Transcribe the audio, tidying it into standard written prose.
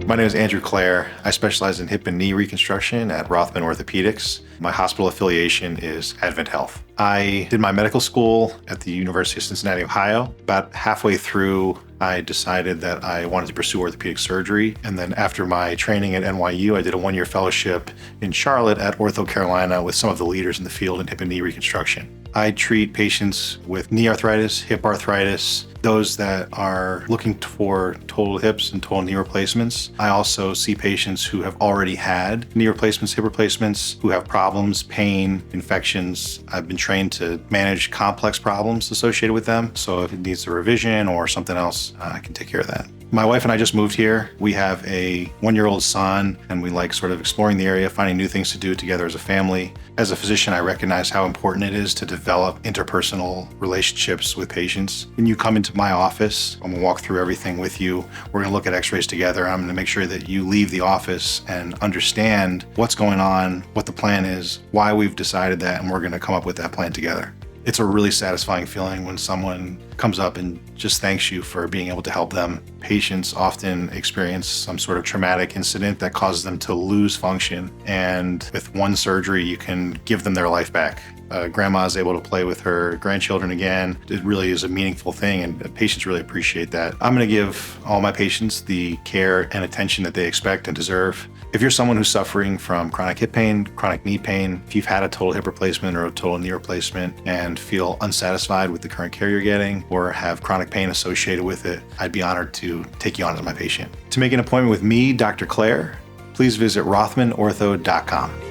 My name is Andrew Clair. I specialize in hip and knee reconstruction at Rothman Orthopaedics. My hospital affiliation is Advent Health. I did my medical school at the University of Cincinnati, Ohio. About halfway through, I decided that I wanted to pursue orthopedic surgery. And then after my training at NYU, I did a one-year fellowship in Charlotte at Ortho Carolina with some of the leaders in the field in hip and knee reconstruction. I treat patients with knee arthritis, hip arthritis, those that are looking for total hips and total knee replacements. I also see patients who have already had knee replacements, hip replacements, who have problems, pain, infections. I've been trained to manage complex problems associated with them. So if it needs a revision or something else, I can take care of that. My wife and I just moved here. We have a one-year-old son, and we like sort of exploring the area, finding new things to do together as a family. As a physician, I recognize how important it is to develop interpersonal relationships with patients. When you come into my office, I'm gonna walk through everything with you. We're gonna look at x-rays together. I'm gonna make sure that you leave the office and understand what's going on, what the plan is, why we've decided that, and we're gonna come up with that plan together. It's a really satisfying feeling when someone comes up and just thanks you for being able to help them. Patients often experience some sort of traumatic incident that causes them to lose function. And with one surgery, you can give them their life back. Grandma is able to play with her grandchildren again. It really is a meaningful thing, and patients really appreciate that. I'm going to give all my patients the care and attention that they expect and deserve. If you're someone who's suffering from chronic hip pain, chronic knee pain, if you've had a total hip replacement or a total knee replacement and feel unsatisfied with the current care you're getting or have chronic pain associated with it, I'd be honored to take you on as my patient. To make an appointment with me, Dr. Clair, please visit rothmanortho.com.